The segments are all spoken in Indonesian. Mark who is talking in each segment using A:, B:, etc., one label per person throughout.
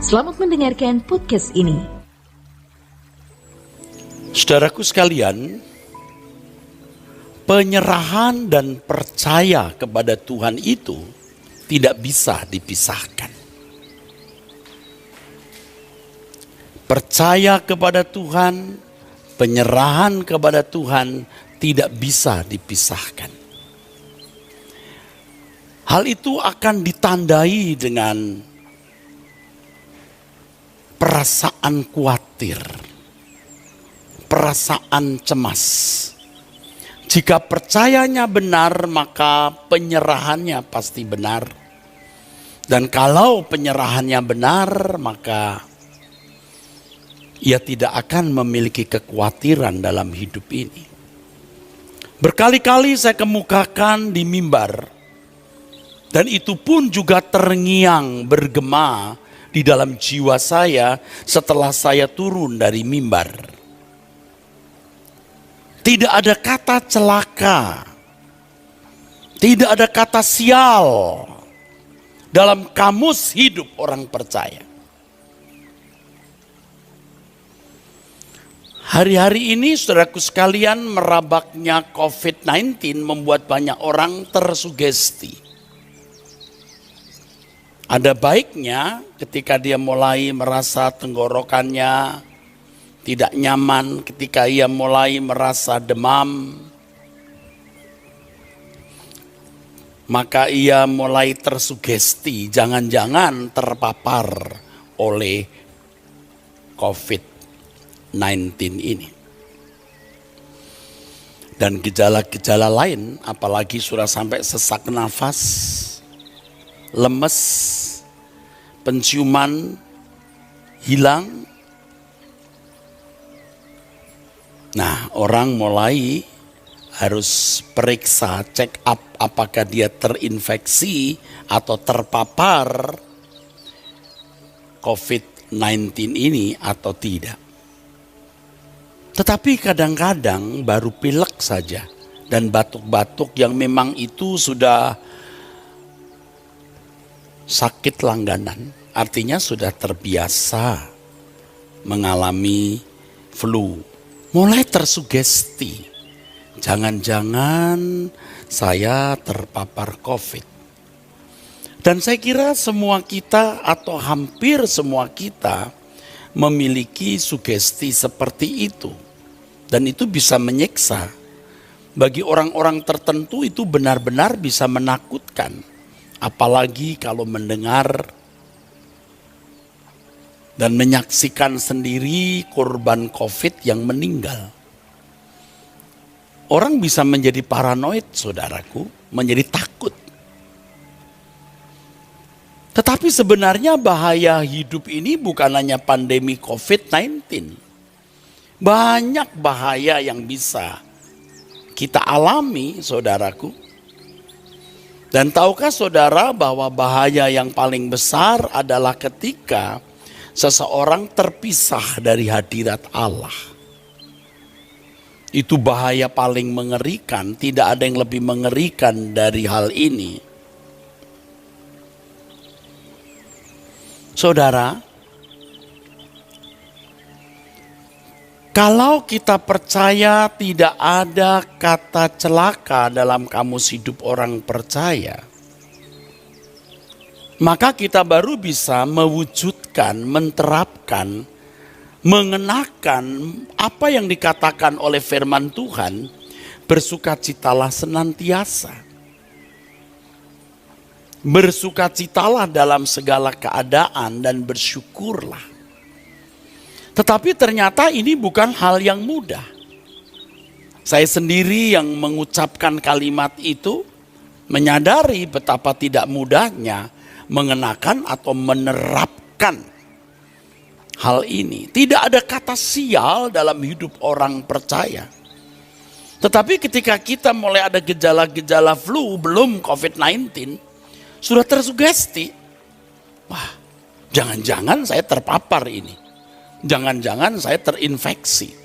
A: Selamat mendengarkan podcast ini.
B: Saudaraku sekalian, penyerahan dan percaya kepada Tuhan itu tidak bisa dipisahkan. Percaya kepada Tuhan, penyerahan kepada Tuhan tidak bisa dipisahkan. Hal itu akan ditandai dengan perasaan khawatir, perasaan cemas. Jika percayanya benar, maka penyerahannya pasti benar. Dan kalau penyerahannya benar, maka ia tidak akan memiliki kekhawatiran dalam hidup ini. Berkali-kali saya kemukakan di mimbar, dan itu pun juga terngiang bergema di dalam jiwa saya setelah saya turun dari mimbar. Tidak ada kata celaka, tidak ada kata sial dalam kamus hidup orang percaya. Hari-hari ini saudaraku sekalian, merabaknya COVID-19 membuat banyak orang tersugesti. Ada baiknya ketika dia mulai merasa tenggorokannya tidak nyaman, ketika ia mulai merasa demam, maka ia mulai tersugesti, jangan-jangan terpapar oleh COVID-19 ini. Dan gejala-gejala lain, apalagi sudah sampai sesak nafas, lemes, penciuman hilang. Nah, orang mulai harus periksa, check up apakah dia terinfeksi atau terpapar COVID-19 ini atau tidak. Tetapi kadang-kadang baru pilek saja dan batuk-batuk yang memang itu sudah sakit langganan, artinya sudah terbiasa mengalami flu. Mulai tersugesti, jangan-jangan saya terpapar COVID. Dan saya kira semua kita atau hampir semua kita memiliki sugesti seperti itu. Dan itu bisa menyiksa. Bagi orang-orang tertentu itu benar-benar bisa menakutkan. Apalagi kalau mendengar dan menyaksikan sendiri korban COVID yang meninggal. Orang bisa menjadi paranoid, saudaraku, menjadi takut. Tetapi sebenarnya bahaya hidup ini bukan hanya pandemi COVID-19. Banyak bahaya yang bisa kita alami, saudaraku. Dan tahukah saudara bahwa bahaya yang paling besar adalah ketika seseorang terpisah dari hadirat Allah. Itu bahaya paling mengerikan, tidak ada yang lebih mengerikan dari hal ini. Saudara, kalau kita percaya tidak ada kata celaka dalam kamus hidup orang percaya, maka kita baru bisa mewujudkan, menerapkan, mengenakan apa yang dikatakan oleh firman Tuhan, bersukacitalah senantiasa. Bersukacitalah dalam segala keadaan dan bersyukurlah. Tetapi ternyata ini bukan hal yang mudah. Saya sendiri yang mengucapkan kalimat itu menyadari betapa tidak mudahnya mengenakan atau menerapkan hal ini. Tidak ada kata sial dalam hidup orang percaya. Tetapi ketika kita mulai ada gejala-gejala flu, belum COVID-19, sudah tersugesti. Wah, jangan-jangan saya terpapar ini. Jangan-jangan saya terinfeksi.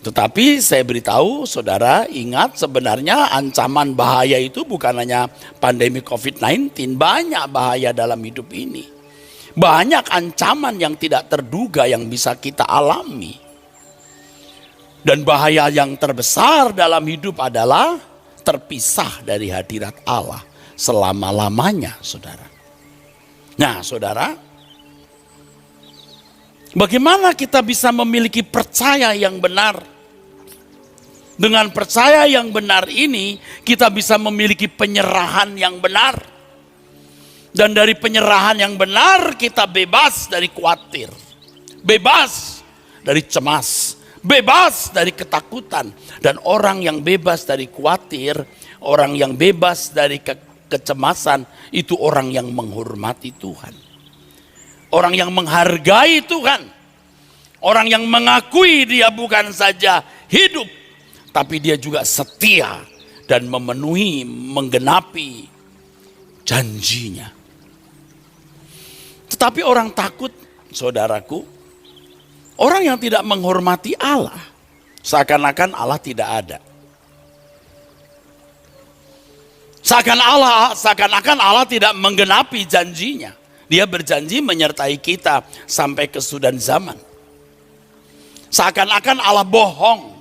B: Tetapi saya beritahu saudara, ingat sebenarnya ancaman bahaya itu bukan hanya pandemi COVID-19. Banyak bahaya dalam hidup ini. Banyak ancaman yang tidak terduga yang bisa kita alami. Dan bahaya yang terbesar dalam hidup adalah terpisah dari hadirat Allah selama-lamanya, saudara. Nah, saudara, bagaimana kita bisa memiliki percaya yang benar? Dengan percaya yang benar ini, kita bisa memiliki penyerahan yang benar. Dan dari penyerahan yang benar, kita bebas dari khawatir, bebas dari cemas, bebas dari ketakutan. Dan orang yang bebas dari khawatir, orang yang bebas dari kecemasan, itu orang yang menghormati Tuhan. Orang yang menghargai Tuhan. Orang yang mengakui dia bukan saja hidup, tapi dia juga setia dan memenuhi, menggenapi janjinya. Tetapi orang takut, saudaraku, orang yang tidak menghormati Allah, seakan-akan Allah tidak ada. Seakan-akan Allah tidak menggenapi janjinya. Dia berjanji menyertai kita sampai kesudahan zaman. Seakan-akan Allah bohong.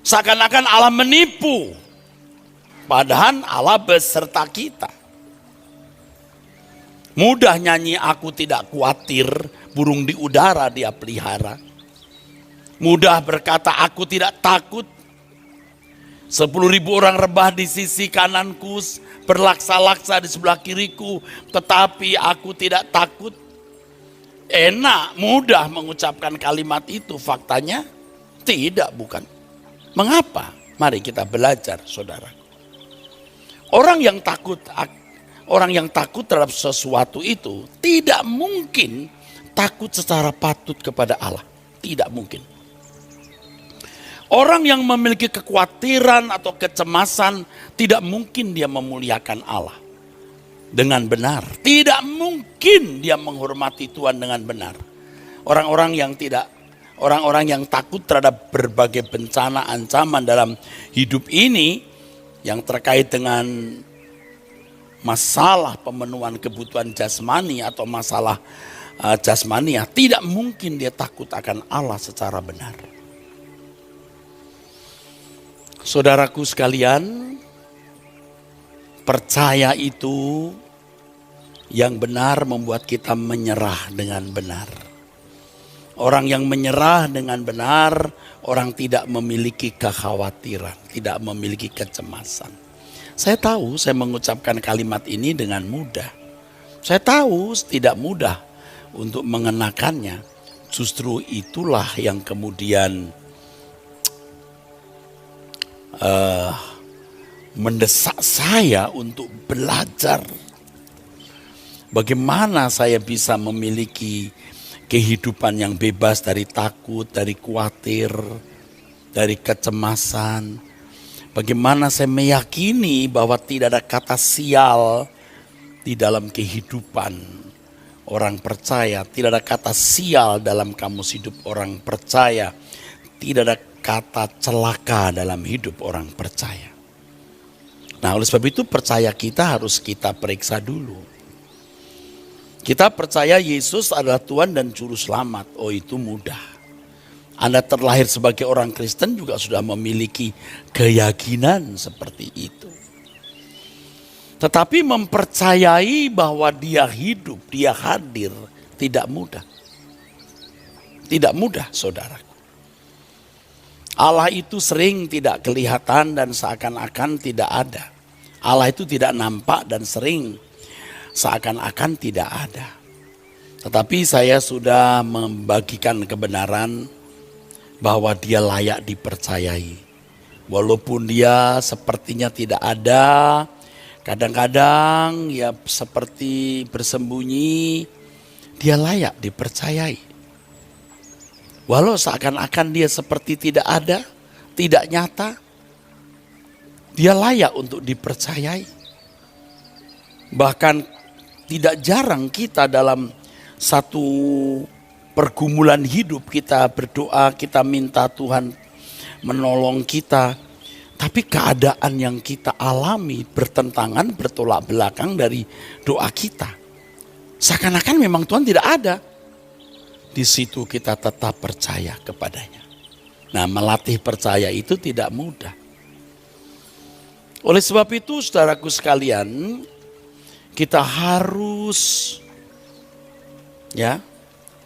B: Seakan-akan Allah menipu. Padahal Allah beserta kita. Mudah nyanyi aku tidak khawatir, burung di udara dia pelihara. Mudah berkata aku tidak takut. 10.000 orang rebah di sisi kananku, berlaksa-laksa di sebelah kiriku, tetapi aku tidak takut. Enak, mudah mengucapkan kalimat itu, faktanya tidak, bukan. Mengapa? Mari kita belajar, saudara. Orang yang takut terhadap sesuatu itu tidak mungkin takut secara patut kepada Allah. Tidak mungkin. Orang yang memiliki kekhawatiran atau kecemasan tidak mungkin dia memuliakan Allah dengan benar. Tidak mungkin dia menghormati Tuhan dengan benar. Orang-orang yang takut terhadap berbagai bencana ancaman dalam hidup ini yang terkait dengan masalah pemenuhan kebutuhan jasmani atau masalah jasmania, tidak mungkin dia takut akan Allah secara benar. Saudaraku sekalian, percaya itu yang benar membuat kita menyerah dengan benar. Orang yang menyerah dengan benar, orang tidak memiliki kekhawatiran, tidak memiliki kecemasan. Saya tahu saya mengucapkan kalimat ini dengan mudah. Saya tahu tidak mudah untuk mengenakannya. Justru itulah yang kemudian mendesak saya untuk belajar. Bagaimana saya bisa memiliki kehidupan yang bebas dari takut, dari khawatir, dari kecemasan. Bagaimana saya meyakini bahwa tidak ada kata sial di dalam kehidupan orang percaya. Tidak ada kata sial dalam kamus hidup orang percaya. Tidak ada kata celaka dalam hidup orang percaya. Nah, oleh sebab itu percaya kita harus kita periksa dulu. Kita percaya Yesus adalah Tuhan dan Juru Selamat. Oh, itu mudah. Anda terlahir sebagai orang Kristen juga sudah memiliki keyakinan seperti itu. Tetapi mempercayai bahwa dia hidup, dia hadir, tidak mudah. Tidak mudah, saudara. Allah itu sering tidak kelihatan dan seakan-akan tidak ada. Allah itu tidak nampak dan sering seakan-akan tidak ada. Tetapi saya sudah membagikan kebenaran bahwa dia layak dipercayai. Walaupun dia sepertinya tidak ada, kadang-kadang ya seperti bersembunyi, dia layak dipercayai. Walau seakan-akan dia seperti tidak ada, tidak nyata, dia layak untuk dipercayai. Bahkan tidak jarang kita dalam satu pergumulan hidup kita berdoa, kita minta Tuhan menolong kita. Tapi keadaan yang kita alami bertentangan, bertolak belakang dari doa kita. Seakan-akan memang Tuhan tidak ada. Di situ kita tetap percaya kepadanya. Nah, melatih percaya itu tidak mudah. Oleh sebab itu, saudaraku sekalian, kita harus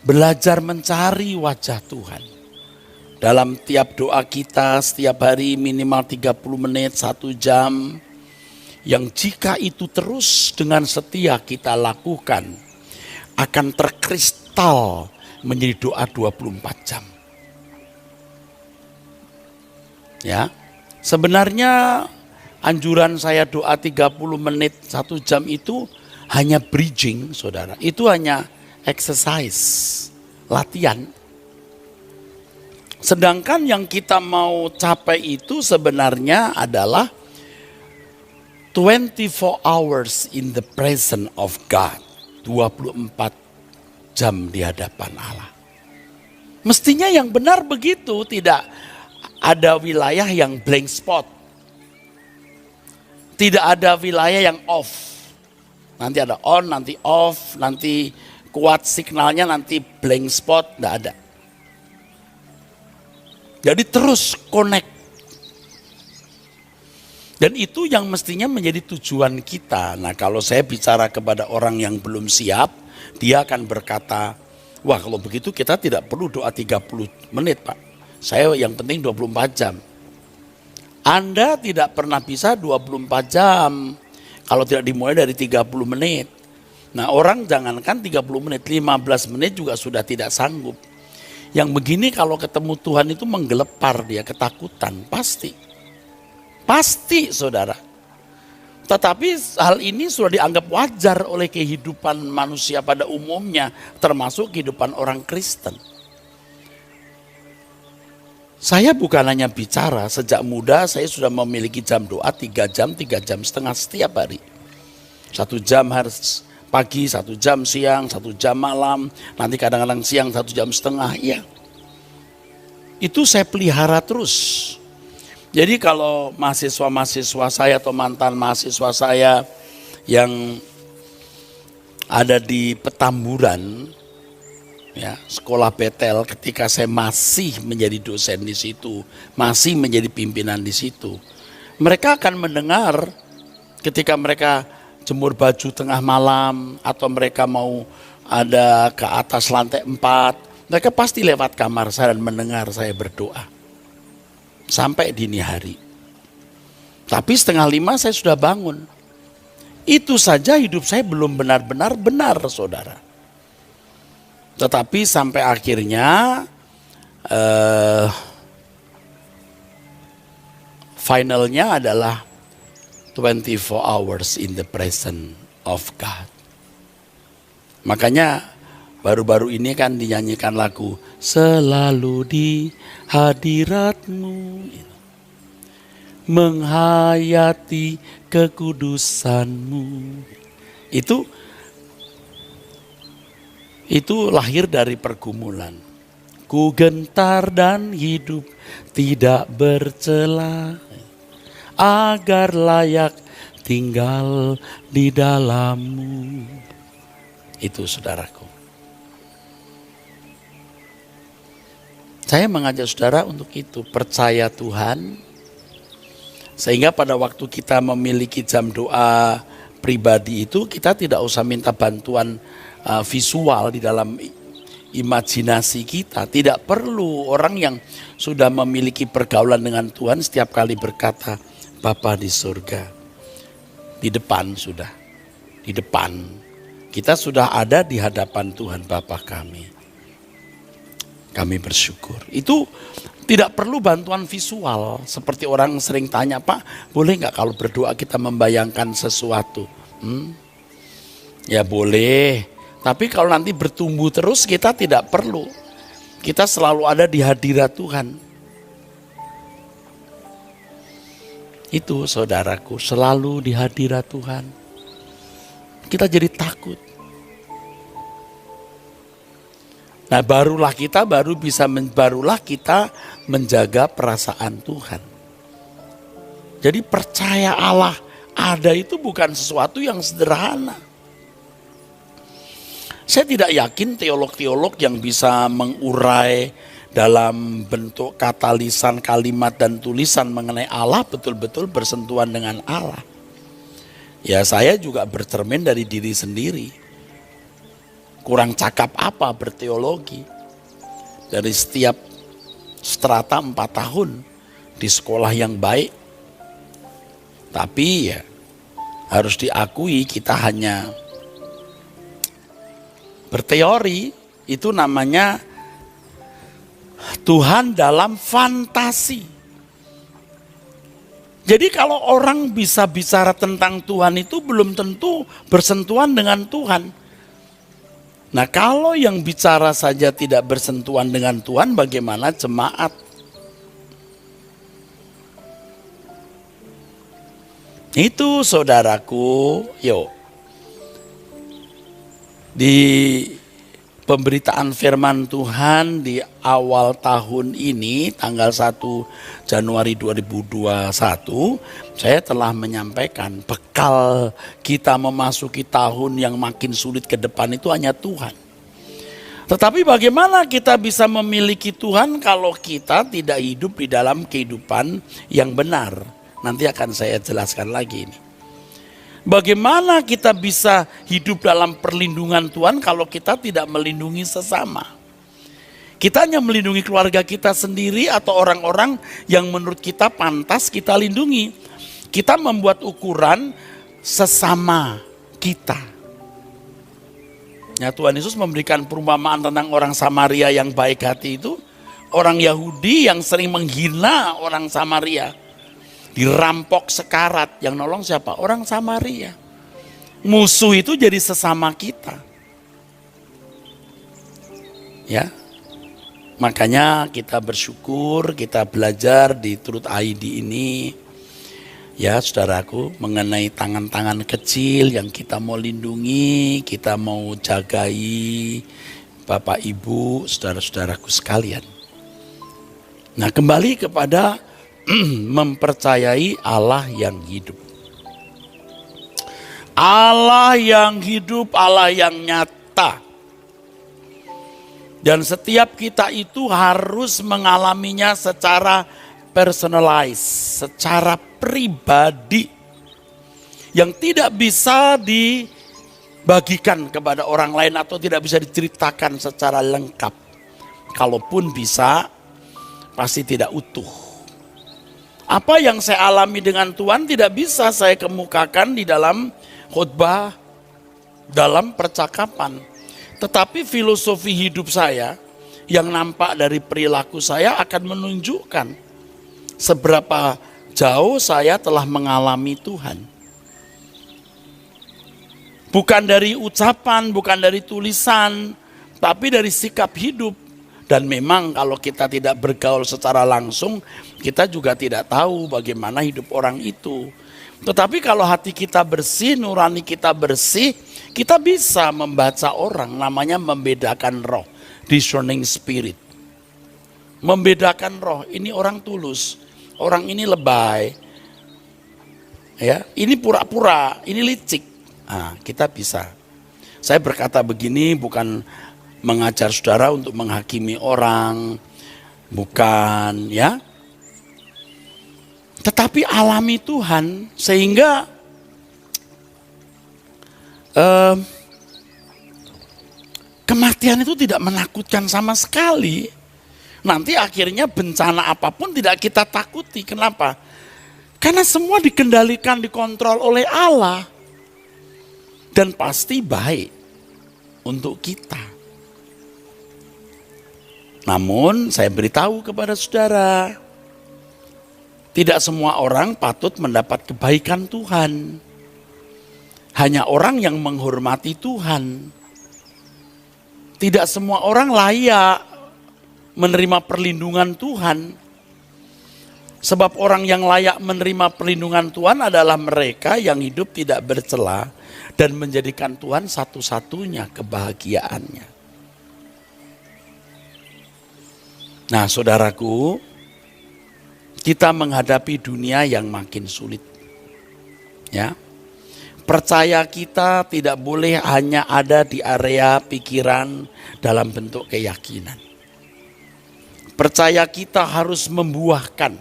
B: belajar mencari wajah Tuhan. Dalam tiap doa kita setiap hari minimal 30 menit, 1 jam. Yang jika itu terus dengan setia kita lakukan, akan terkristal menjadi doa 24 jam. Ya, sebenarnya anjuran saya doa 30 menit 1 jam itu hanya bridging, saudara. Itu hanya exercise, latihan. Sedangkan yang kita mau capai itu sebenarnya adalah 24 hours in the presence of God. 24 jam di hadapan Allah. Mestinya yang benar begitu, tidak ada wilayah yang blank spot. Tidak ada wilayah yang off. Nanti ada on, nanti off, nanti kuat signalnya, nanti blank spot, tidak ada. Jadi terus connect. Dan itu yang mestinya menjadi tujuan kita. Nah, kalau saya bicara kepada orang yang belum siap, dia akan berkata, wah kalau begitu kita tidak perlu doa 30 menit Pak. Saya yang penting 24 jam. Anda tidak pernah bisa 24 jam kalau tidak dimulai dari 30 menit. Nah, orang jangankan 30 menit, 15 menit juga sudah tidak sanggup. Yang begini kalau ketemu Tuhan itu menggelepar, dia ketakutan, pasti. Pasti, saudara. Tetapi hal ini sudah dianggap wajar oleh kehidupan manusia pada umumnya, termasuk kehidupan orang Kristen. Saya bukan hanya bicara, sejak muda saya sudah memiliki jam doa 3 jam, 3 jam setengah setiap hari. 1 jam harus pagi, 1 jam siang, 1 jam malam, nanti kadang-kadang siang 1 jam setengah, iya. Itu saya pelihara terus. Jadi kalau mahasiswa-mahasiswa saya atau mantan mahasiswa saya yang ada di Petamburan, ya, sekolah Betel, ketika saya masih menjadi dosen di situ, masih menjadi pimpinan di situ, mereka akan mendengar ketika mereka jemur baju tengah malam atau mereka mau ada ke atas lantai 4, mereka pasti lewat kamar saya dan mendengar saya berdoa. Sampai dini hari. Tapi 4:30 saya sudah bangun. Itu saja hidup saya belum benar-benar benar, saudara. Tetapi sampai akhirnya finalnya adalah 24 hours in the presence of God. Makanya baru-baru ini kan dinyanyikan lagu Selalu di hadiratmu, menghayati kekudusanmu. Itu lahir dari pergumulan. Ku gentar dan hidup tidak bercela, agar layak tinggal di dalammu. Itu saudaraku. Saya mengajak saudara untuk itu, percaya Tuhan. Sehingga pada waktu kita memiliki jam doa pribadi itu, kita tidak usah minta bantuan visual di dalam imajinasi kita. Tidak perlu orang yang sudah memiliki pergaulan dengan Tuhan setiap kali berkata, Bapa di surga. Di depan sudah, di depan. Kita sudah ada di hadapan Tuhan Bapa kami. Kami bersyukur. Itu tidak perlu bantuan visual. Seperti orang sering tanya, Pak, boleh nggak kalau berdoa kita membayangkan sesuatu? Ya boleh. Tapi kalau nanti bertumbuh terus kita tidak perlu. Kita selalu ada di hadirat Tuhan. Itu saudaraku, selalu di hadirat Tuhan. Kita jadi takut. Nah barulah kita menjaga perasaan Tuhan. Jadi percaya Allah ada itu bukan sesuatu yang sederhana. Saya tidak yakin teolog-teolog yang bisa mengurai dalam bentuk kata lisan, kalimat, dan tulisan mengenai Allah betul-betul bersentuhan dengan Allah. Ya, saya juga bercermin dari diri sendiri. Kurang cakap apa berteologi. Dari setiap strata 4 tahun di sekolah yang baik. Tapi ya harus diakui kita hanya berteori, itu namanya Tuhan dalam fantasi. Jadi kalau orang bisa bicara tentang Tuhan itu belum tentu bersentuhan dengan Tuhan. Nah, kalau yang bicara saja tidak bersentuhan dengan Tuhan, bagaimana jemaat? Itu saudaraku, yuk. Di pemberitaan firman Tuhan di awal tahun ini, tanggal 1 Januari 2021, saya telah menyampaikan bekal kita memasuki tahun yang makin sulit ke depan itu hanya Tuhan. Tetapi bagaimana kita bisa memiliki Tuhan kalau kita tidak hidup di dalam kehidupan yang benar? Nanti akan saya jelaskan lagi ini. Bagaimana kita bisa hidup dalam perlindungan Tuhan kalau kita tidak melindungi sesama? Kita hanya melindungi keluarga kita sendiri atau orang-orang yang menurut kita pantas kita lindungi. Kita membuat ukuran sesama kita. Ya, Tuhan Yesus memberikan perumpamaan tentang orang Samaria yang baik hati itu. Orang Yahudi yang sering menghina orang Samaria. Dirampok sekarat, yang nolong siapa? Orang Samaria. Musuh itu jadi sesama kita. Ya, makanya kita bersyukur, kita belajar di Truth ID ini. Ya saudaraku, mengenai tangan-tangan kecil yang kita mau lindungi, kita mau jagai, Bapak Ibu, saudara-saudaraku sekalian. Nah, kembali kepada mempercayai Allah yang hidup. Allah yang hidup, Allah yang nyata. Dan setiap kita itu harus mengalaminya secara personalized, secara pribadi. Yang tidak bisa dibagikan kepada orang lain atau tidak bisa diceritakan secara lengkap. Kalaupun bisa, pasti tidak utuh. Apa yang saya alami dengan Tuhan tidak bisa saya kemukakan di dalam khotbah, dalam percakapan. Tetapi filosofi hidup saya yang nampak dari perilaku saya akan menunjukkan seberapa jauh saya telah mengalami Tuhan. Bukan dari ucapan, bukan dari tulisan, tapi dari sikap hidup. Dan memang kalau kita tidak bergaul secara langsung, kita juga tidak tahu bagaimana hidup orang itu. Tetapi kalau hati kita bersih, nurani kita bersih, kita bisa membaca orang, namanya membedakan roh, discerning spirit. Membedakan roh, ini orang tulus, orang ini lebay, ya, ini pura-pura, ini licik. Nah, kita bisa. Saya berkata begini bukan mengajar saudara untuk menghakimi orang, bukan, ya. Tetapi alami Tuhan sehingga kematian itu tidak menakutkan sama sekali. Nanti akhirnya bencana apapun tidak kita takuti. Kenapa? Karena semua dikendalikan, dikontrol oleh Allah. Dan pasti baik untuk kita. Namun saya beritahu kepada saudara, tidak semua orang patut mendapat kebaikan Tuhan. Hanya orang yang menghormati Tuhan. Tidak semua orang layak menerima perlindungan Tuhan. Sebab orang yang layak menerima perlindungan Tuhan adalah mereka yang hidup tidak bercela dan menjadikan Tuhan satu-satunya kebahagiaannya. Nah, saudaraku, kita menghadapi dunia yang makin sulit. Ya. Percaya kita tidak boleh hanya ada di area pikiran dalam bentuk keyakinan. Percaya kita harus membuahkan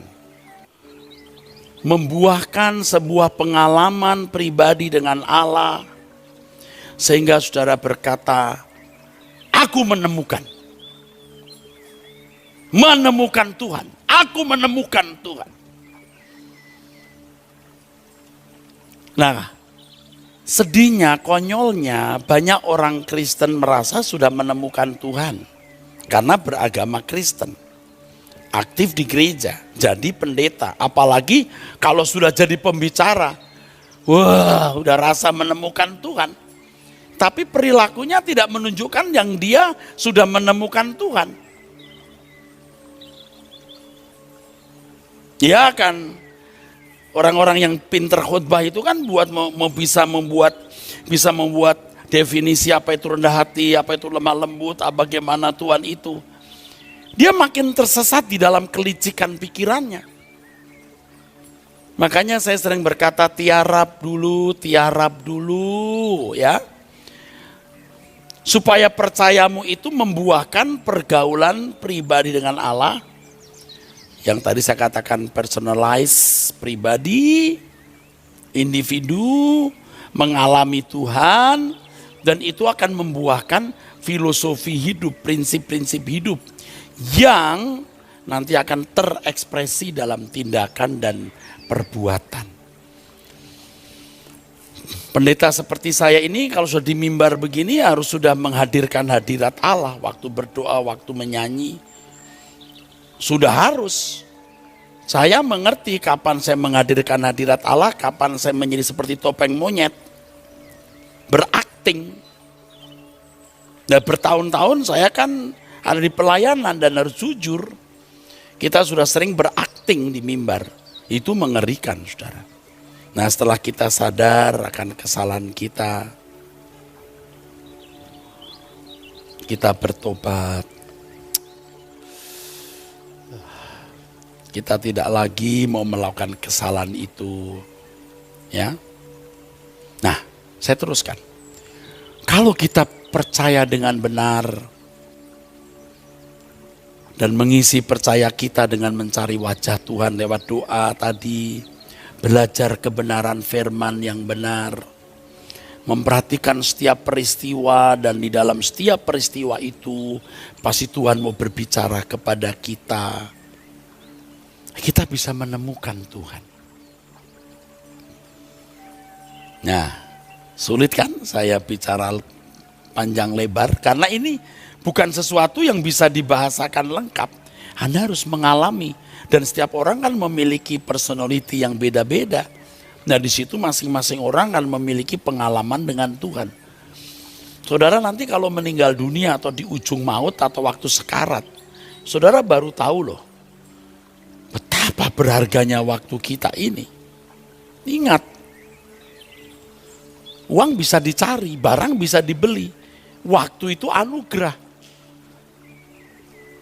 B: sebuah pengalaman pribadi dengan Allah. Sehingga saudara berkata, aku menemukan Tuhan. Aku menemukan Tuhan. Nah, sedihnya, konyolnya banyak orang Kristen merasa sudah menemukan Tuhan. Karena beragama Kristen. Aktif di gereja, jadi pendeta. Apalagi kalau sudah jadi pembicara. Wah, udah rasa menemukan Tuhan. Tapi perilakunya tidak menunjukkan yang dia sudah menemukan Tuhan. Ya kan, orang-orang yang pinter khotbah itu kan bisa membuat definisi apa itu rendah hati, apa itu lemah lembut, bagaimana Tuhan itu. Dia makin tersesat di dalam kelicikan pikirannya. Makanya saya sering berkata tiarap dulu ya. Supaya percayamu itu membuahkan pergaulan pribadi dengan Allah. Yang tadi saya katakan personalize pribadi, individu, mengalami Tuhan. Dan itu akan membuahkan filosofi hidup, prinsip-prinsip hidup. Yang nanti akan terekspresi dalam tindakan dan perbuatan. Pendeta seperti saya ini kalau sudah di mimbar begini harus sudah menghadirkan hadirat Allah. Waktu berdoa, waktu menyanyi. Sudah harus. Saya mengerti kapan saya menghadirkan hadirat Allah, kapan saya menjadi seperti topeng monyet. Berakting. Dan bertahun-tahun saya kan ada di pelayanan dan harus jujur. Kita sudah sering berakting di mimbar. Itu mengerikan, saudara. Nah, setelah kita sadar akan kesalahan kita bertobat. Kita tidak lagi mau melakukan kesalahan itu. Ya. Nah, saya teruskan. Kalau kita percaya dengan benar dan mengisi percaya kita dengan mencari wajah Tuhan lewat doa tadi, belajar kebenaran firman yang benar, memperhatikan setiap peristiwa, dan di dalam setiap peristiwa itu pasti Tuhan mau berbicara kepada kita. Kita bisa menemukan Tuhan. Nah, sulit kan saya bicara panjang lebar karena ini bukan sesuatu yang bisa dibahasakan lengkap. Anda harus mengalami. Dan setiap orang kan memiliki personality yang beda-beda. Nah, di situ masing-masing orang kan memiliki pengalaman dengan Tuhan. Saudara nanti kalau meninggal dunia atau di ujung maut atau waktu sekarat, saudara baru tahu loh betapa berharganya waktu kita ini. Ingat, uang bisa dicari, barang bisa dibeli. Waktu itu anugerah.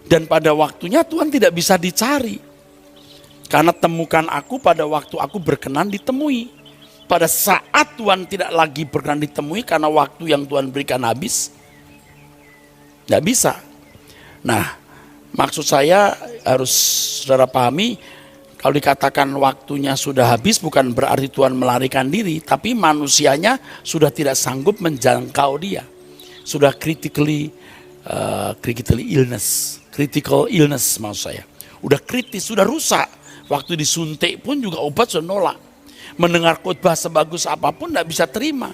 B: Dan pada waktunya Tuhan tidak bisa dicari. Karena temukan aku pada waktu aku berkenan ditemui. Pada saat Tuhan tidak lagi berkenan ditemui karena waktu yang Tuhan berikan habis. Tidak bisa. Nah, maksud saya harus saudara pahami, kalau dikatakan waktunya sudah habis bukan berarti Tuhan melarikan diri. Tapi manusianya sudah tidak sanggup menjangkau dia. Sudah critical illness maksud saya. Udah kritis, sudah rusak. Waktu disuntik pun juga obat sudah nolak. Mendengar khotbah sebagus apapun tidak bisa terima.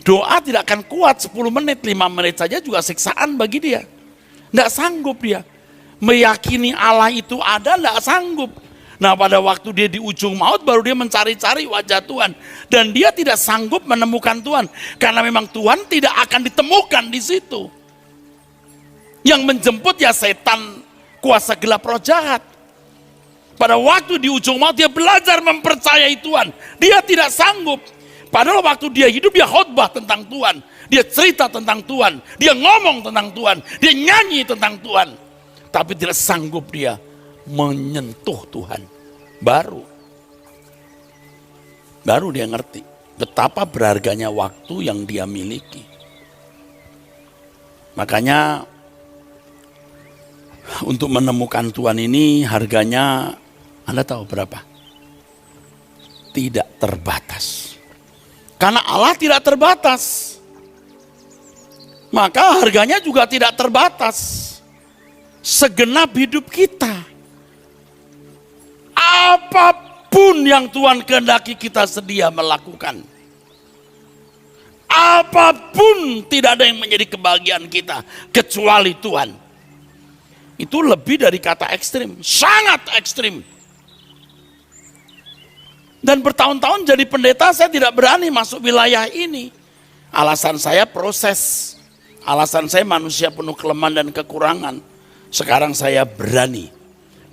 B: Doa tidak akan kuat 10 menit, 5 menit saja juga siksaan bagi dia. Tidak sanggup dia. Meyakini Allah itu ada, tidak sanggup. Nah, pada waktu dia di ujung maut baru dia mencari-cari wajah Tuhan. Dan dia tidak sanggup menemukan Tuhan. Karena memang Tuhan tidak akan ditemukan di situ. Yang menjemput ya setan, kuasa gelap roh jahat. Pada waktu di ujung maut dia belajar mempercayai Tuhan. Dia tidak sanggup. Padahal waktu dia hidup dia khotbah tentang Tuhan. Dia cerita tentang Tuhan. Dia ngomong tentang Tuhan. Dia nyanyi tentang Tuhan. Tapi tidak sanggup dia menyentuh Tuhan. Baru. Baru dia ngerti betapa berharganya waktu yang dia miliki. Makanya untuk menemukan Tuhan ini harganya Anda tahu berapa? Tidak terbatas. Karena Allah tidak terbatas. Maka harganya juga tidak terbatas. Segenap hidup kita. Apapun yang Tuhan kehendaki kita sedia melakukan. Apapun tidak ada yang menjadi kebahagiaan kita kecuali Tuhan. Itu lebih dari kata ekstrim, sangat ekstrim. Dan bertahun-tahun jadi pendeta saya tidak berani masuk wilayah ini. Alasan saya proses. Alasan saya manusia penuh kelemahan dan kekurangan. Sekarang saya berani.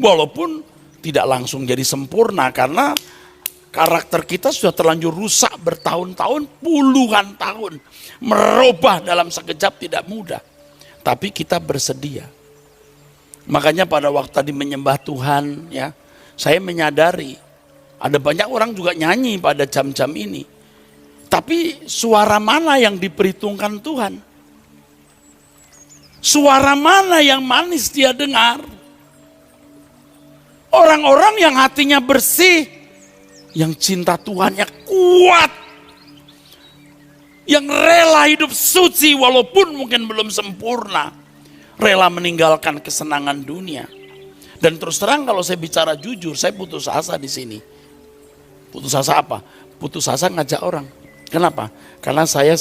B: Walaupun tidak langsung jadi sempurna karena karakter kita sudah terlanjur rusak bertahun-tahun, puluhan tahun. Merubah dalam sekejap tidak mudah. Tapi kita bersedia. Makanya pada waktu tadi menyembah Tuhan, ya, saya menyadari ada banyak orang juga nyanyi pada jam-jam ini. Tapi suara mana yang diperhitungkan Tuhan? Suara mana yang manis dia dengar? Orang-orang yang hatinya bersih, yang cinta Tuhannya kuat, yang rela hidup suci walaupun mungkin belum sempurna, rela meninggalkan kesenangan dunia. Dan terus terang kalau saya bicara jujur, saya putus asa di sini. Putus asa apa? Putus asa ngajak orang. Kenapa? Karena saya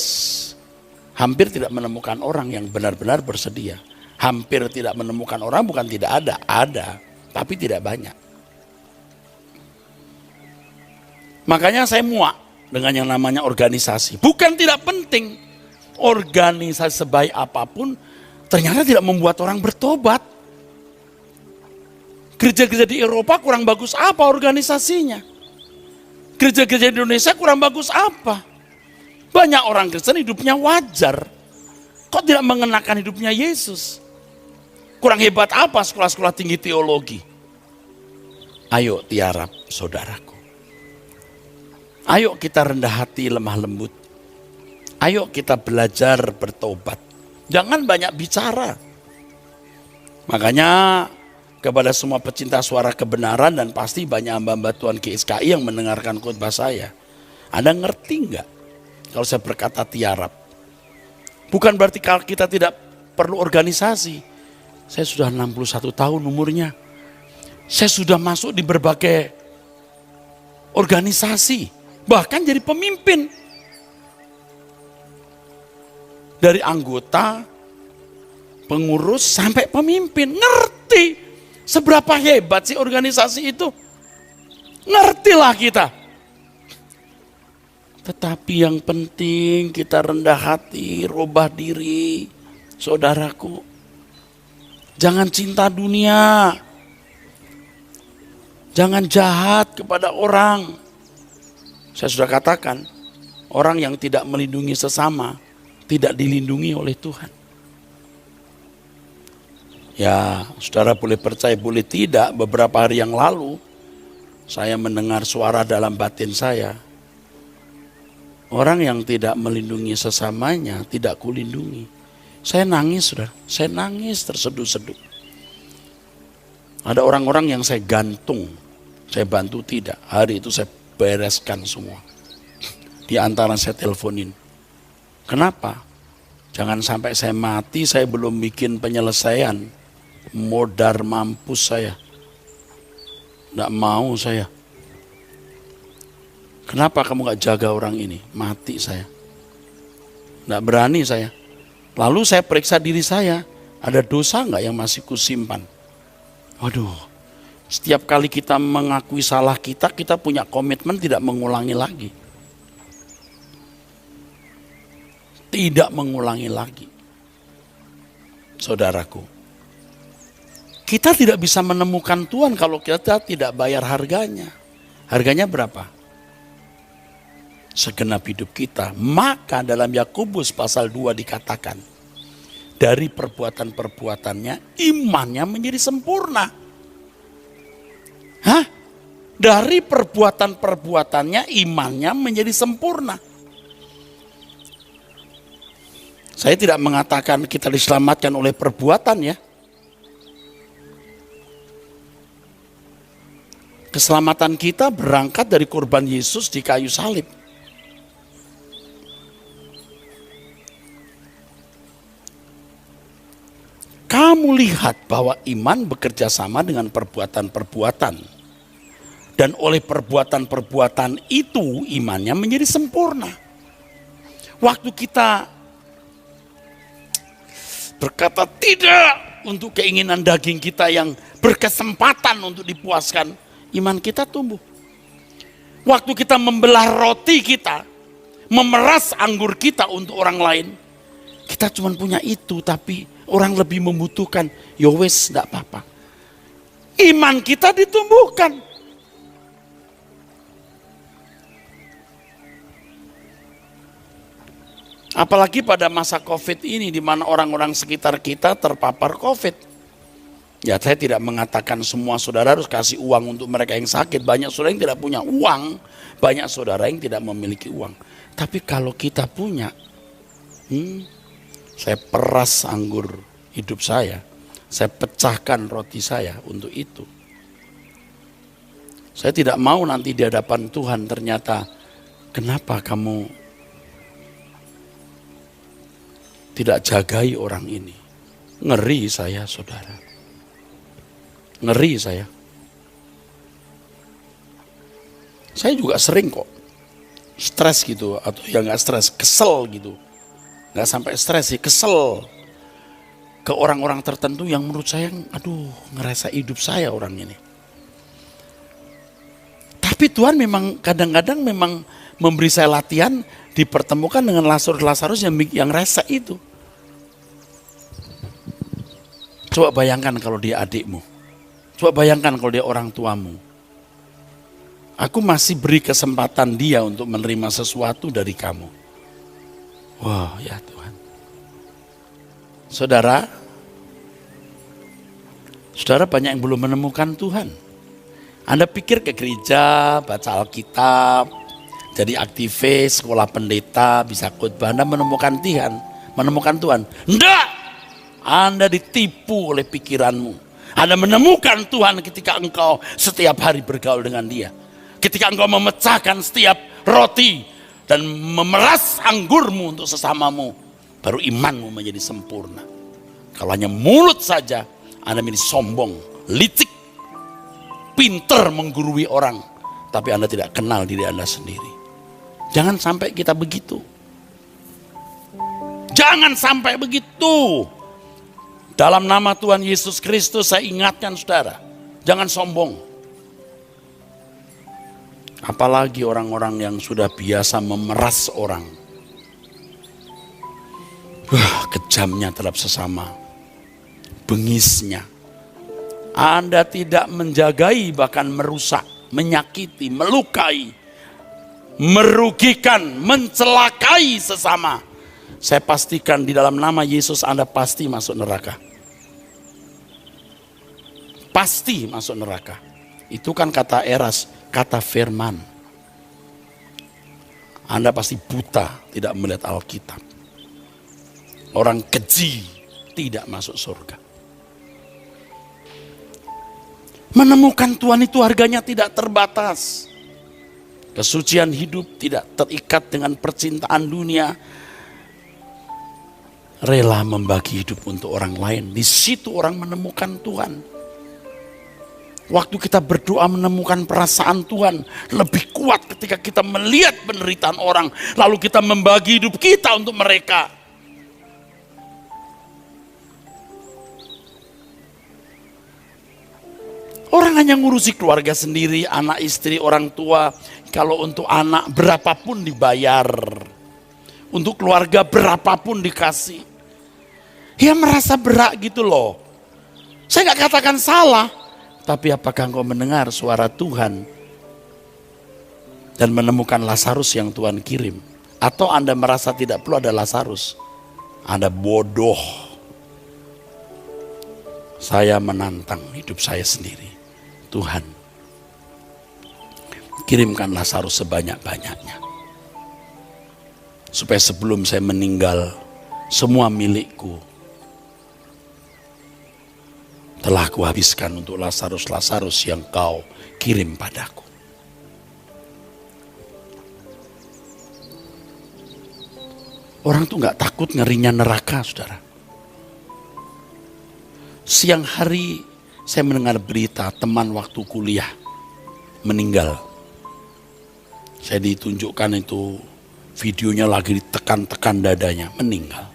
B: hampir tidak menemukan orang yang benar-benar bersedia. Hampir tidak menemukan orang bukan tidak ada, tapi tidak banyak. Makanya saya muak dengan yang namanya organisasi. Bukan tidak penting. Organisasi sebaik apapun ternyata tidak membuat orang bertobat. Gereja-gereja di Eropa kurang bagus apa organisasinya? Gereja-gereja di Indonesia kurang bagus apa? Banyak orang Kristen hidupnya wajar. Kok tidak mengenakan hidupnya Yesus? Kurang hebat apa sekolah-sekolah tinggi teologi? Ayo tiarap saudaraku. Ayo kita rendah hati lemah lembut. Ayo kita belajar bertobat. Jangan banyak bicara. Makanya kepada semua pecinta suara kebenaran dan pasti banyak hamba-hamba Tuhan GSKI yang mendengarkan khotbah saya. Anda ngerti enggak kalau saya berkata tiarap? Bukan berarti kalau kita tidak perlu organisasi. Saya sudah 61 tahun umurnya. Saya sudah masuk di berbagai organisasi. Bahkan jadi pemimpin. Dari anggota, pengurus sampai pemimpin. Ngerti seberapa hebat sih organisasi itu? Ngertilah kita. Tetapi yang penting kita rendah hati, rubah diri. Saudaraku, jangan cinta dunia. Jangan jahat kepada orang. Saya sudah katakan, orang yang tidak melindungi sesama, tidak dilindungi oleh Tuhan. Ya, saudara boleh percaya, boleh tidak, beberapa hari yang lalu, saya mendengar suara dalam batin saya. Orang yang tidak melindungi sesamanya, tidak kulindungi. Saya nangis, saudara. Saya nangis terseduh-seduh. Ada orang-orang yang saya gantung, saya bantu tidak. Hari itu saya bereskan semua. Di antara saya teleponin. Kenapa? Jangan sampai saya mati, saya belum bikin penyelesaian. Modar mampus saya. Tidak mau saya. Kenapa kamu gak jaga orang ini? Mati saya. Tidak berani saya. Lalu saya periksa diri saya. Ada dosa gak yang masih kusimpan? Waduh. Setiap kali kita mengakui salah kita punya komitmen tidak mengulangi lagi. Tidak mengulangi lagi. Saudaraku, kita tidak bisa menemukan Tuhan kalau kita tidak bayar harganya. Harganya berapa? Segenap hidup kita. Maka dalam Yakobus pasal 2 dikatakan, dari perbuatan-perbuatannya imannya menjadi sempurna. Hah? dari perbuatan-perbuatannya imannya menjadi sempurna. Saya tidak mengatakan kita diselamatkan oleh perbuatan ya. Keselamatan kita berangkat dari korban Yesus di kayu salib. Kamu lihat bahwa iman bekerja sama dengan perbuatan-perbuatan. Dan oleh perbuatan-perbuatan itu imannya menjadi sempurna. Waktu kita berkata tidak untuk keinginan daging kita yang berkesempatan untuk dipuaskan, iman kita tumbuh. Waktu kita membelah roti kita, memeras anggur kita untuk orang lain, kita cuma punya itu tapi orang lebih membutuhkan, yowes enggak apa-apa. Iman kita ditumbuhkan. Apalagi pada masa COVID ini di mana orang-orang sekitar kita terpapar COVID. Ya, saya tidak mengatakan semua saudara harus kasih uang untuk mereka yang sakit. Banyak saudara yang tidak punya uang, banyak saudara yang tidak memiliki uang. Tapi kalau kita punya, saya peras anggur hidup saya pecahkan roti saya untuk itu. Saya tidak mau nanti di hadapan Tuhan ternyata, kenapa kamu tidak jagai orang ini? Ngeri saya saudara. Ngeri saya. Saya juga sering kok stres gitu, atau ya gak stres, kesel gitu. Gak sampai stres sih, kesel ke orang-orang tertentu yang menurut saya, aduh ngerasa hidup saya orang ini. Tapi Tuhan memang kadang-kadang memang memberi saya latihan, dipertemukan dengan Lazarus yang rasa itu. Coba bayangkan kalau dia adikmu. Coba bayangkan kalau dia orang tuamu. Aku masih beri kesempatan dia untuk menerima sesuatu dari kamu. Wah, ya Tuhan. Saudara banyak yang belum menemukan Tuhan. Anda pikir ke gereja, baca Alkitab, jadi aktivis, sekolah pendeta, bisa khotbah, Anda menemukan Tuhan. Enggak! Anda ditipu oleh pikiranmu. Anda menemukan Tuhan ketika engkau setiap hari bergaul dengan dia. Ketika engkau memecahkan setiap roti dan memeras anggurmu untuk sesamamu, baru imanmu menjadi sempurna. Kalau hanya mulut saja, Anda menjadi sombong, licik, pinter menggurui orang, tapi Anda tidak kenal diri Anda sendiri. Jangan sampai kita begitu. Jangan sampai begitu. Dalam nama Tuhan Yesus Kristus saya ingatkan saudara, jangan sombong. Apalagi orang-orang yang sudah biasa memeras orang. Kejamnya terhadap sesama. Bengisnya. Anda tidak menjagai, bahkan merusak, menyakiti, melukai, merugikan, mencelakai sesama. Saya pastikan di dalam nama Yesus Anda pasti masuk neraka. Pasti masuk neraka. Itu kan kata Eras, kata firman. Anda pasti buta, tidak melihat Alkitab. Orang keji tidak masuk surga. Menemukan Tuhan itu harganya tidak terbatas. Kesucian hidup tidak terikat dengan percintaan dunia. Rela membagi hidup untuk orang lain. Di situ orang menemukan Tuhan. Waktu kita berdoa menemukan perasaan Tuhan lebih kuat ketika kita melihat penderitaan orang. Lalu kita membagi hidup kita untuk mereka. Orang hanya ngurusi keluarga sendiri, anak istri, orang tua. Kalau untuk anak berapapun dibayar. Untuk keluarga berapapun dikasih. Ya merasa berat gitu loh. Saya gak katakan salah. Tapi apakah engkau mendengar suara Tuhan dan menemukan Lazarus yang Tuhan kirim? Atau Anda merasa tidak perlu ada Lazarus? Anda bodoh. Saya menantang hidup saya sendiri. Tuhan, kirimkan Lazarus sebanyak-banyaknya. Supaya sebelum saya meninggal, semua milikku telah kuhabiskan untuk Lazarus yang kau kirim padaku. Orang tuh gak takut ngerinya neraka, saudara. Siang hari saya mendengar berita teman waktu kuliah meninggal. Saya ditunjukkan itu videonya lagi ditekan-tekan dadanya, meninggal.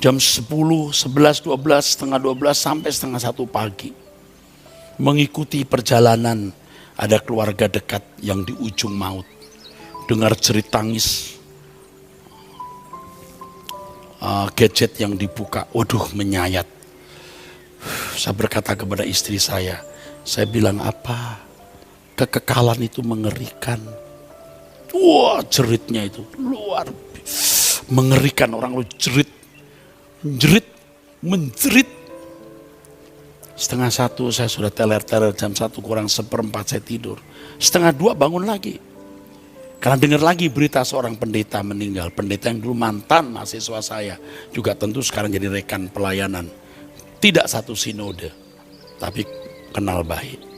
B: Jam 10, 11, 12, setengah 12 sampai setengah 1 pagi. Mengikuti perjalanan, ada keluarga dekat yang di ujung maut. Dengar jerit tangis, gadget yang dibuka, waduh menyayat. Saya berkata kepada istri saya bilang apa? Kekekalan itu mengerikan. Wah, jeritnya itu luar biasa. Mengerikan, orang lu jerit, menjerit. Setengah 1 saya sudah teler-teler, jam 1 kurang seperempat saya tidur. Setengah 2 bangun lagi. Karena dengar lagi berita seorang pendeta meninggal. Pendeta yang dulu mantan mahasiswa saya. Juga tentu sekarang jadi rekan pelayanan. Tidak satu sinode, tapi kenal baik.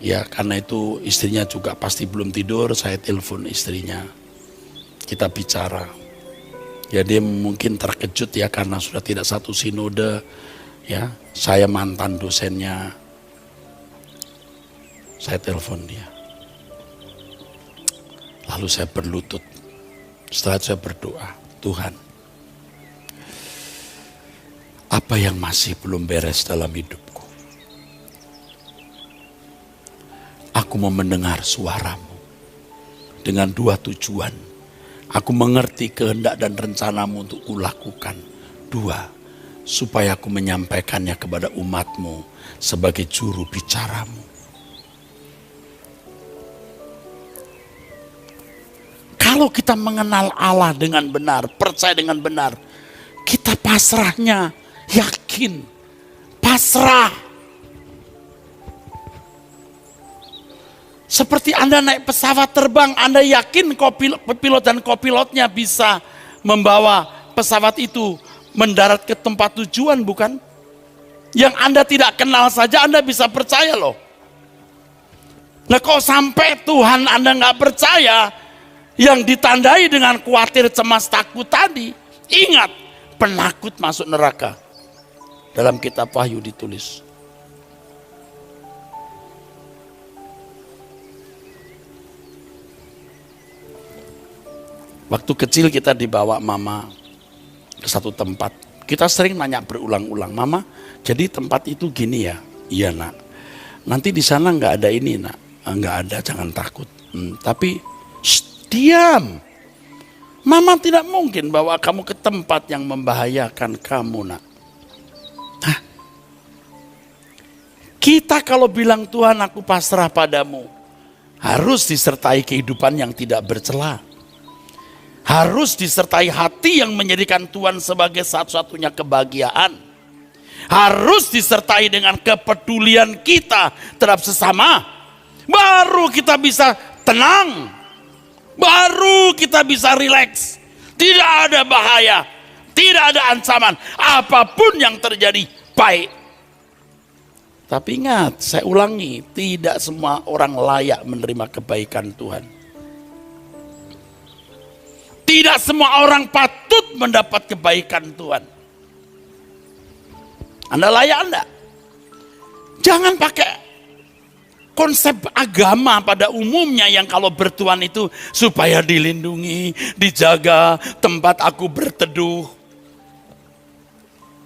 B: Ya, karena itu istrinya juga pasti belum tidur, saya telepon istrinya. Kita bicara. Ya, dia mungkin terkejut ya karena sudah tidak satu sinode. Ya, saya mantan dosennya. Saya telepon dia. Lalu saya berlutut. Setelah itu saya berdoa, Tuhan, apa yang masih belum beres dalam hidupku? Aku mau mendengar suaramu dengan 2 tujuan. Aku mengerti kehendak dan rencanamu untuk kulakukan. 2, supaya aku menyampaikannya kepada umatmu sebagai juru bicaramu. Kalau kita mengenal Allah dengan benar, percaya dengan benar, kita pasrahnya, yakin, pasrah. Seperti Anda naik pesawat terbang, Anda yakin pilot dan kopilotnya bisa membawa pesawat itu mendarat ke tempat tujuan, bukan? Yang Anda tidak kenal saja Anda bisa percaya loh. Nah, kok sampai Tuhan Anda nggak percaya, yang ditandai dengan khawatir, cemas, takut tadi. Ingat, penakut masuk neraka. Dalam kitab Wahyu ditulis. Waktu kecil kita dibawa mama ke satu tempat. Kita sering nanya berulang-ulang, Mama, jadi tempat itu gini ya? Iya nak. Nanti di sana nggak ada ini nak. Nggak ada, jangan takut. Tapi diam. Mama tidak mungkin bawa kamu ke tempat yang membahayakan kamu nak. Hah? Kita kalau bilang Tuhan aku pasrah padamu, harus disertai kehidupan yang tidak bercela. Harus disertai hati yang menjadikan Tuhan sebagai satu-satunya kebahagiaan. Harus disertai dengan kepedulian kita terhadap sesama. Baru kita bisa tenang. Baru kita bisa rileks. Tidak ada bahaya. Tidak ada ancaman. Apapun yang terjadi, baik. Tapi ingat, saya ulangi, tidak semua orang layak menerima kebaikan Tuhan. Tidak semua orang patut mendapat kebaikan Tuhan. Anda layak enggak? Jangan pakai konsep agama pada umumnya yang kalau bertuhan itu supaya dilindungi, dijaga, tempat aku berteduh.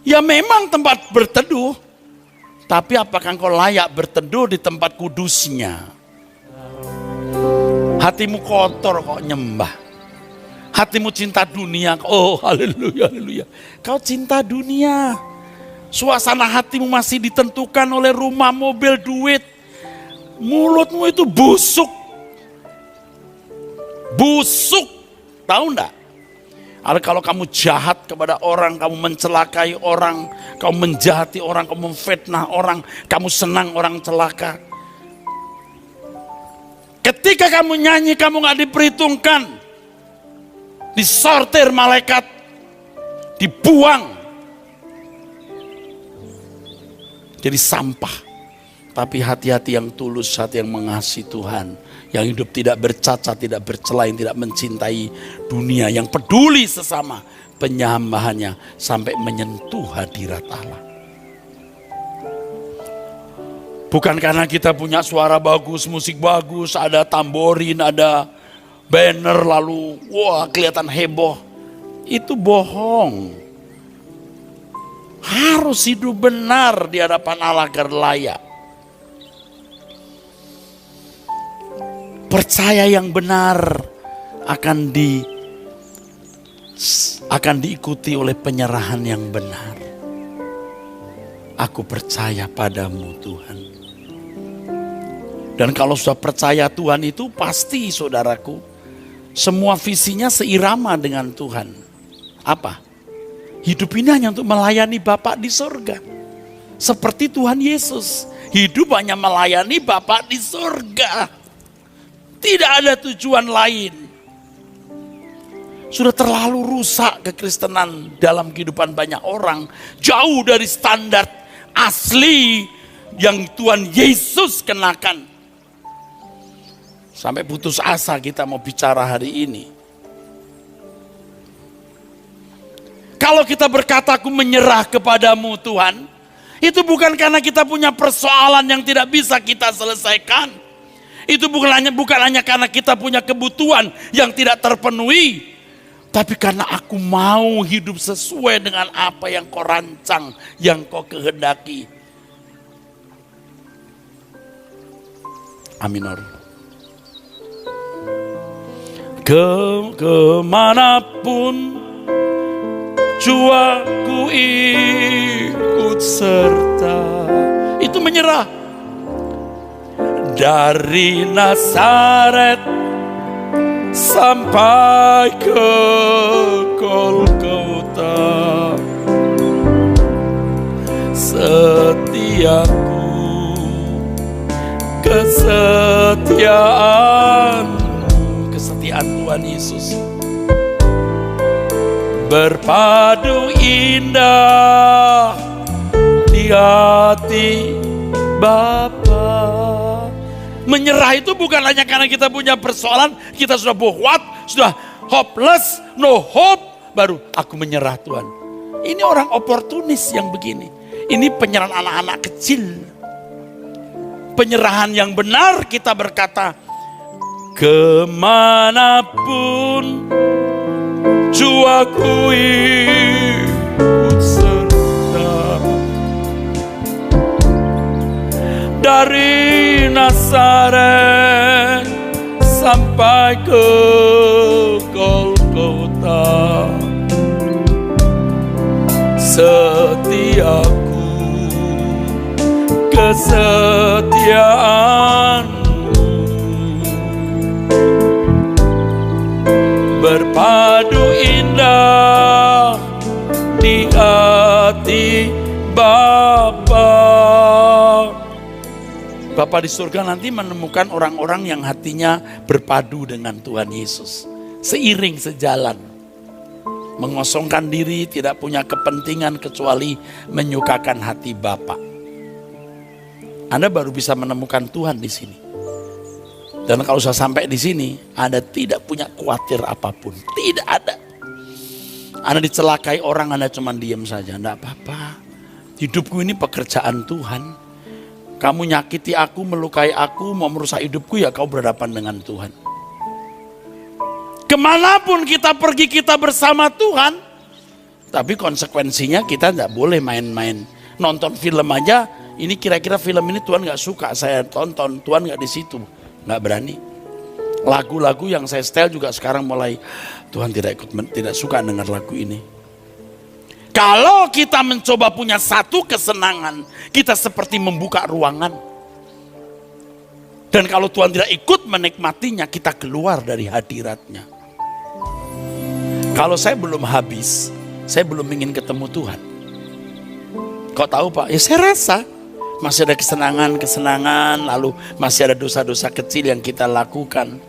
B: Ya memang tempat berteduh, tapi apakah engkau layak berteduh di tempat kudusnya? Hatimu kotor kok nyembah. Hatimu cinta dunia, oh haleluya, haleluya. Kau cinta dunia. Suasana hatimu masih ditentukan oleh rumah, mobil, duit. Mulutmu itu busuk. Busuk. Tahu enggak? Atau kalau kamu jahat kepada orang, kamu mencelakai orang, kamu menjahati orang, kamu memfitnah orang, kamu senang orang celaka. Ketika kamu nyanyi, kamu gak diperhitungkan. Disortir malaikat, dibuang. Jadi sampah. Tapi hati-hati yang tulus, hati yang mengasihi Tuhan. Yang hidup tidak bercacat, tidak bercela, yang tidak mencintai dunia, yang peduli sesama penyambahannya sampai menyentuh hadirat Allah. Bukan karena kita punya suara bagus, musik bagus, ada tamborin, ada banner lalu wah kelihatan heboh. Itu bohong. Harus hidup benar di hadapan Allah agar layak. Percaya yang benar akan diikuti oleh penyerahan yang benar. Aku percaya padamu Tuhan. Dan kalau sudah percaya Tuhan itu pasti saudaraku, semua visinya seirama dengan Tuhan. Apa? Hidup ini hanya untuk melayani Bapa di surga. Seperti Tuhan Yesus, hidup hanya melayani Bapa di surga. Tidak ada tujuan lain. Sudah terlalu rusak kekristenan dalam kehidupan banyak orang. Jauh dari standar asli yang Tuhan Yesus kenakan. Sampai putus asa kita mau bicara hari ini. Kalau kita berkata aku menyerah kepadamu Tuhan, itu bukan karena kita punya persoalan yang tidak bisa kita selesaikan. Itu bukan hanya karena kita punya kebutuhan yang tidak terpenuhi. Tapi karena aku mau hidup sesuai dengan apa yang kau rancang, yang kau kehendaki. Amin. Kemanapun jua ku ikut serta. Itu menyerah. Dari Nazaret sampai ke Golgota, setiaku, kesetiaan Tuhan Yesus berpadu indah di hati Bapa. Menyerah itu bukan hanya karena kita punya persoalan, kita sudah bohwat, sudah hopeless, no hope, baru aku menyerah Tuhan. Ini orang oportunis yang begini. Ini penyerahan anak-anak kecil. Penyerahan yang benar kita berkata, kemanapun juaku ikut serta. Dari Nazaret sampai ke Golgota, setiaku, kesetiaanmu berpadu indah di hati Bapa. Bapa di surga nanti menemukan orang-orang yang hatinya berpadu dengan Tuhan Yesus. Seiring sejalan. Mengosongkan diri, tidak punya kepentingan kecuali menyukakan hati Bapa. Anda baru bisa menemukan Tuhan di sini. Dan kalau sudah sampai di sini, Anda tidak punya khawatir apapun. Tidak ada. Anda dicelakai orang, Anda cuma diam saja. Tidak apa-apa. Hidupku ini pekerjaan Tuhan. Kamu nyakiti aku, melukai aku, mau merusak hidupku, ya kau berhadapan dengan Tuhan. Kemanapun kita pergi, kita bersama Tuhan. Tapi konsekuensinya kita tidak boleh main-main. Nonton film aja, ini kira-kira film ini Tuhan gak suka saya tonton. Tuhan gak di situ, gak berani. Lagu-lagu yang saya setel juga sekarang mulai, Tuhan tidak suka dengar lagu ini. Kalau kita mencoba punya satu kesenangan, kita seperti membuka ruangan. Dan kalau Tuhan tidak ikut menikmatinya, kita keluar dari hadiratnya. Kalau saya belum habis, saya belum ingin ketemu Tuhan. Kok tahu Pak? Ya saya rasa masih ada kesenangan, lalu masih ada dosa-dosa kecil yang kita lakukan.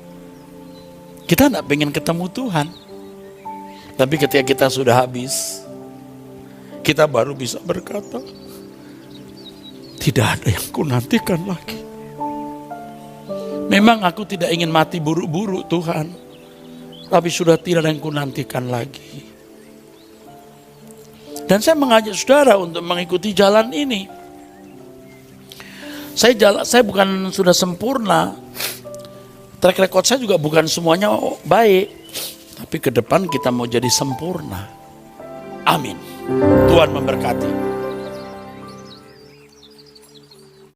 B: Kita tidak pengen ketemu Tuhan. Tapi ketika kita sudah habis, kita baru bisa berkata, tidak ada yang kunantikan lagi. Memang aku tidak ingin mati buru-buru Tuhan, tapi sudah tidak ada yang kunantikan lagi. Dan saya mengajak saudara untuk mengikuti jalan ini. Saya bukan sudah sempurna. Track record saya juga bukan semuanya baik. Tapi ke depan kita mau jadi sempurna. Amin. Tuhan memberkati.